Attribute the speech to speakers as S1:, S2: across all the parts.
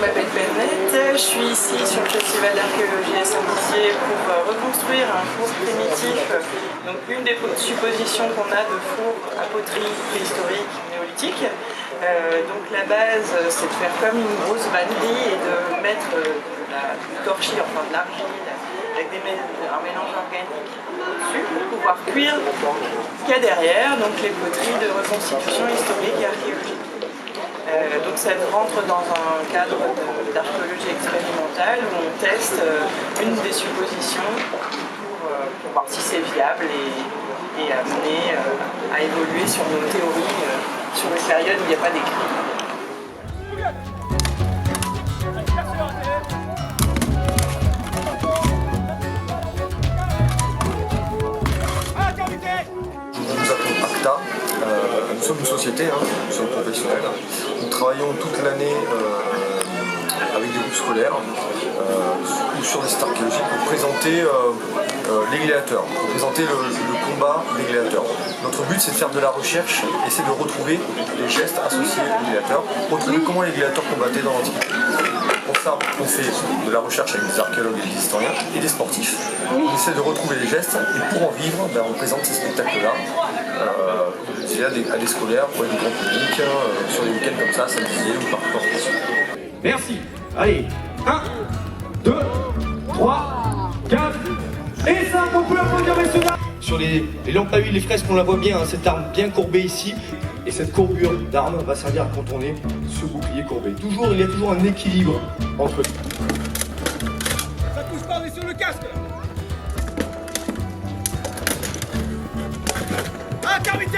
S1: m'appelle Bernette, je suis ici sur le Festival d'archéologie à Saint-Dizier pour reconstruire un four primitif. Donc une des suppositions qu'on a de four à poterie préhistorique néolithique. Donc la base, c'est de faire comme une grosse vannerie et de mettre du torchis, enfin de l'argile, avec un mélange organique au-dessus pour pouvoir cuire ce qu'il y a derrière, donc les poteries de reconstitution historique et archéologique. Donc ça rentre dans un cadre d'archéologie expérimentale où on teste une des suppositions pour voir si c'est viable et amener à évoluer sur nos théories sur une période où il n'y a pas d'écrit.
S2: Nous appelons ACTA, nous sommes une société, nous sommes professionnels. Nous travaillons toute l'année avec des groupes scolaires ou sur des sites archéologiques pour présenter les gladiateurs, pour présenter le combat des gladiateurs. Notre but, c'est de faire de la recherche, essayer de retrouver les gestes associés aux gladiateurs, retrouver comment les gladiateurs combattaient dans l'Antiquité. Pour ça, on fait de la recherche avec des archéologues et des historiens et des sportifs. On essaie de retrouver les gestes et pour en vivre, on présente ces spectacles-là à des scolaires, pour du grand public, sur des week-ends comme ça, Saint-Dizier ou partout en France.
S3: Merci. Allez, 1, 2, 3, 4 et 5. On peut applaudir, messieurs. Sur les lampes à huile, les fresques, on la voit bien, cette arme bien courbée ici. Et cette courbure d'arme va servir à contourner ce bouclier courbé. Il y a toujours un équilibre entre eux.
S4: Ça touche pas, on est sur le casque. Intermittent.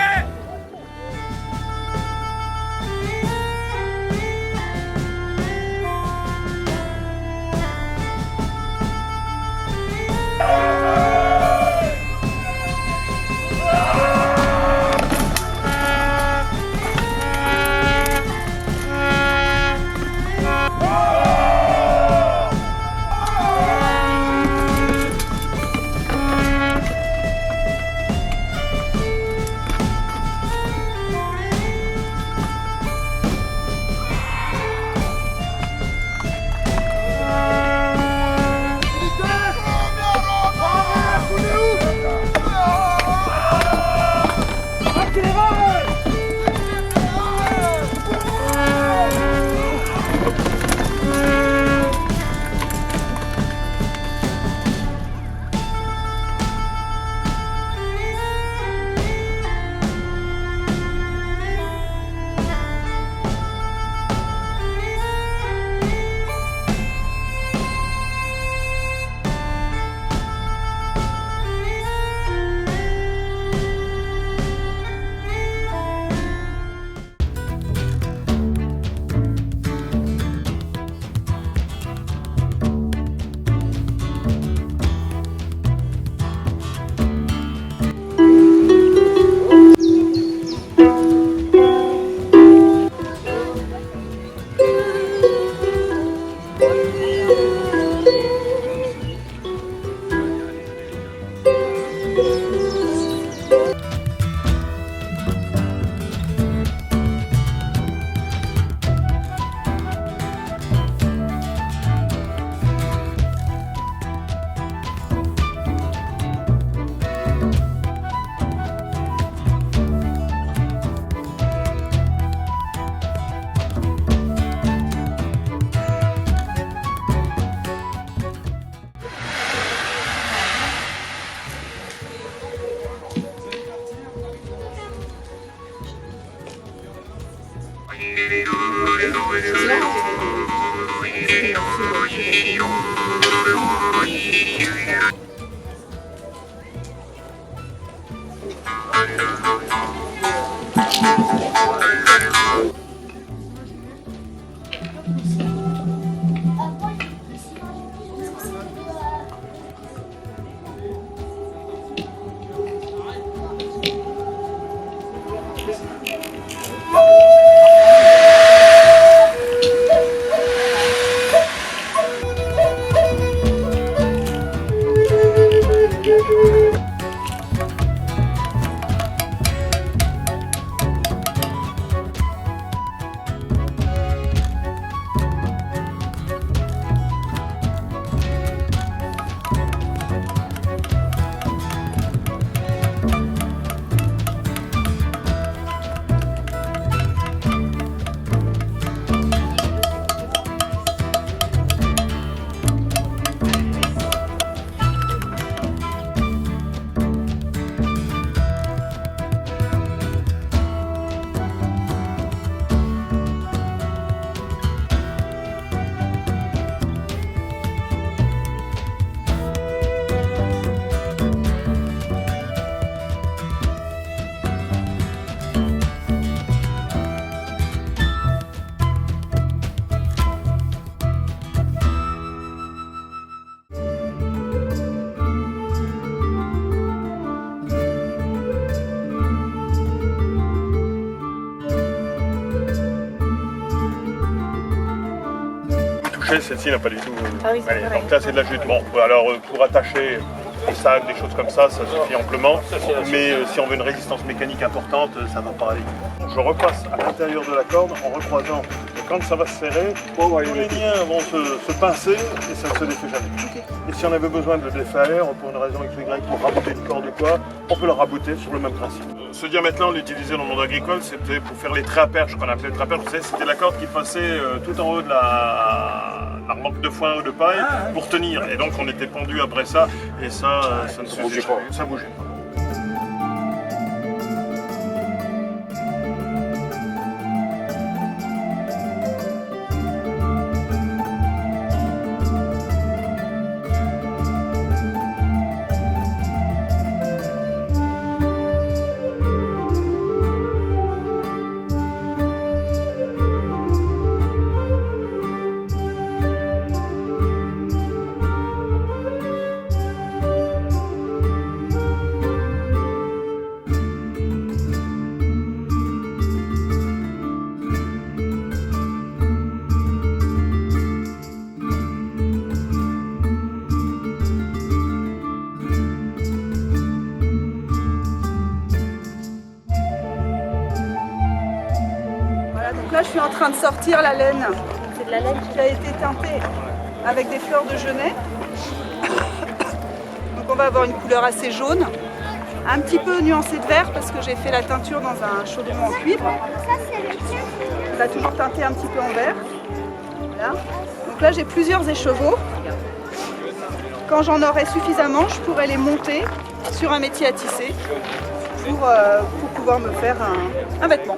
S5: touché, celle-ci n'a pas du tout.
S1: Ah oui, c'est vrai.
S5: Donc là, c'est de la jute. Bon, alors pour attacher des sacs, des choses comme ça suffit amplement. Mais si on veut une résistance mécanique importante, ça ne va pas aller. Je repasse à l'intérieur de la corde en recroisant. Et quand ça va se serrer, tous les liens vont se pincer et ça ne se défait jamais. Et si on avait besoin de le défaire, pour une raison X ou Y, pour rabouter une corde ou quoi, on peut le rabouter sur le même principe. Ce diamètre-là, on l'utilisait dans le monde agricole, c'était pour faire les traits à perche, qu'on appelait les traits à perche. Vous savez, c'était la corde qui passait tout en haut de la remorque de foin ou de paille pour tenir. Et donc on était pendu après ça, et ça ne se bougeait pas. Ça bougeait.
S6: Donc là, je suis en train de sortir la laine. C'est de la laine qui a été teintée avec des fleurs de genêt. Donc on va avoir une couleur assez jaune, un petit peu nuancée de vert parce que j'ai fait la teinture dans un chaudron en cuivre. On va toujours teinter un petit peu en vert. Voilà. Donc là, j'ai plusieurs écheveaux. Quand j'en aurai suffisamment, je pourrai les monter sur un métier à tisser pour pouvoir me faire un vêtement.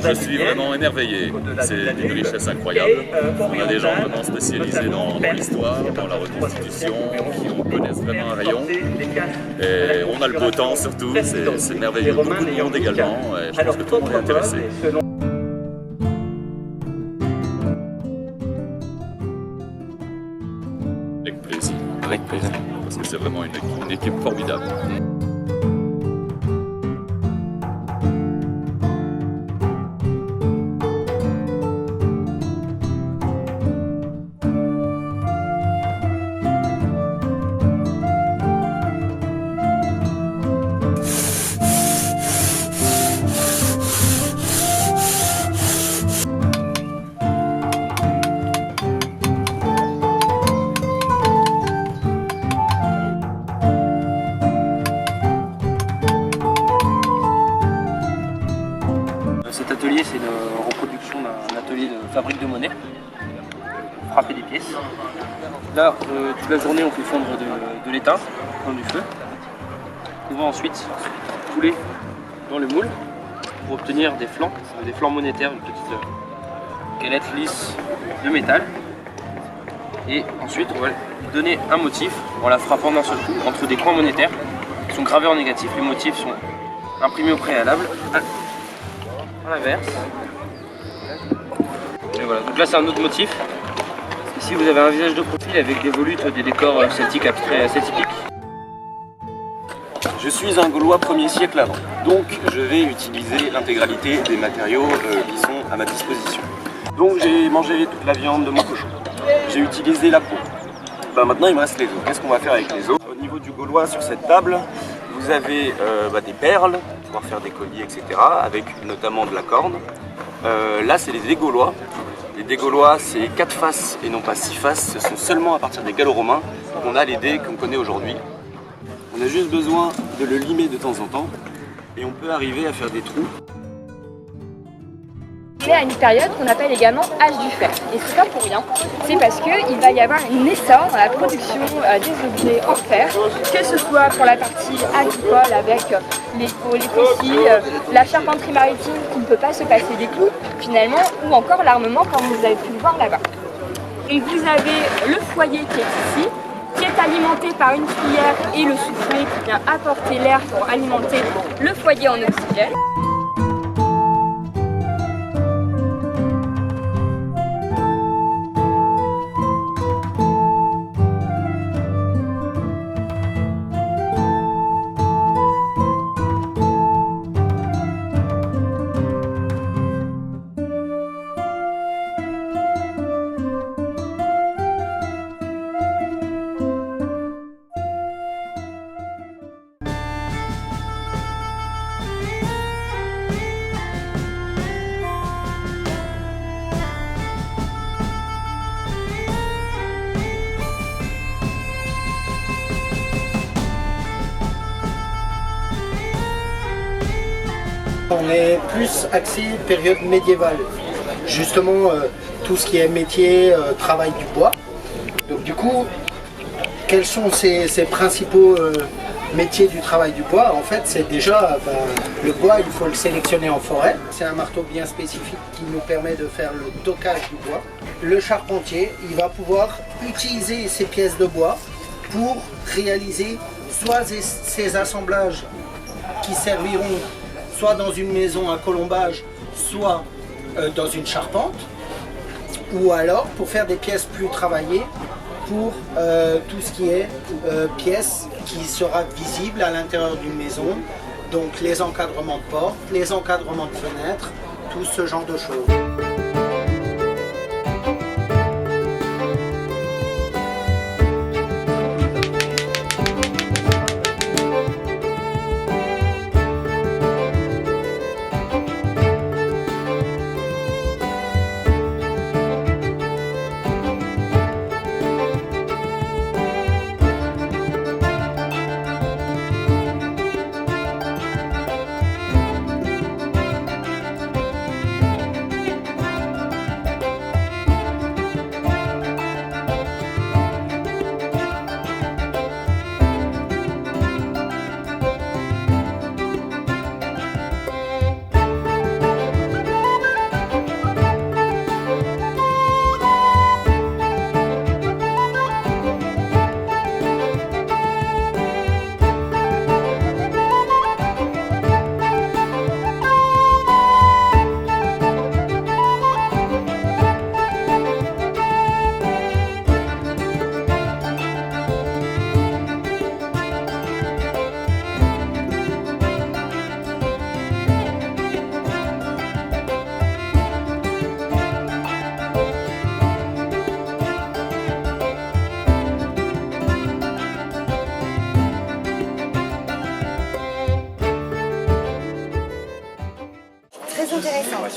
S7: Je suis vraiment émerveillé, c'est d'une richesse incroyable. On a des gens vraiment spécialisés dans l'histoire, dans la reconstitution, qui en connaissent vraiment un rayon. Et on a le beau temps surtout, c'est merveilleux. Beaucoup de monde également, et je pense que tout le monde est intéressé. Avec plaisir. Avec plaisir. Parce que c'est vraiment une équipe formidable.
S8: Cet atelier, c'est une reproduction d'un atelier de fabrique de monnaie, frapper des pièces. Là, toute la journée, on fait fondre de l'étain dans du feu. On va ensuite couler dans le moule pour obtenir des flancs monétaires, une petite galette lisse de métal. Et ensuite, on va donner un motif en la frappant d'un seul coup entre des coins monétaires qui sont gravés en négatif. Les motifs sont imprimés au préalable. À l'inverse. Et voilà, donc là c'est un autre motif. Ici vous avez un visage de profil avec des volutes, des décors celtiques abstraits assez typiques.
S9: Je suis un Gaulois 1er siècle avant, donc je vais utiliser l'intégralité des matériaux qui sont à ma disposition. Donc j'ai mangé toute la viande de mon cochon, j'ai utilisé la peau. Maintenant il me reste les os. Qu'est-ce qu'on va faire avec les os? Au niveau du Gaulois, sur cette table, vous avez des perles, pour pouvoir faire des colliers, etc. avec notamment de la corne. Là c'est les dés gaulois. Les dés gaulois c'est 4 faces et non pas 6 faces, ce sont seulement à partir des gallo-romains qu'on a les dés qu'on connaît aujourd'hui. On a juste besoin de le limer de temps en temps et on peut arriver à faire des trous.
S10: fait à une période qu'on appelle également âge du fer. Et c'est pas pour rien, c'est parce qu'il va y avoir un essor dans la production des objets en fer, que ce soit pour la partie agricole avec les pots, les faucilles, la charpenterie maritime qui ne peut pas se passer des clous finalement, ou encore l'armement comme vous avez pu le voir là-bas. Et vous avez le foyer qui est ici, qui est alimenté par une cuillère et le soufflet qui vient apporter l'air pour alimenter le foyer en oxygène.
S11: On est plus axé période médiévale. Justement, tout ce qui est métier, travail du bois. Donc du coup, quels sont ces principaux métiers du travail du bois? En fait, c'est déjà le bois, il faut le sélectionner en forêt. C'est un marteau bien spécifique qui nous permet de faire le toquage du bois. Le charpentier, il va pouvoir utiliser ces pièces de bois pour réaliser soit ces assemblages qui serviront soit dans une maison à colombage, soit dans une charpente, ou alors pour faire des pièces plus travaillées pour tout ce qui est pièces qui sera visible à l'intérieur d'une maison, donc les encadrements de portes, les encadrements de fenêtres, tout ce genre de choses.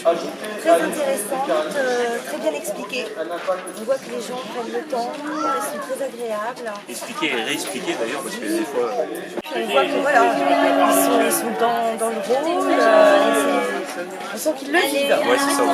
S12: Très intéressante, très bien expliquée. On voit que les gens prennent le temps, ils sont très agréables.
S13: Expliquer et réexpliquer d'ailleurs, parce que des fois...
S12: On voit que voilà, ils sont dans le rôle, on sent qu'ils le vivent.
S13: Ouais, c'est ça.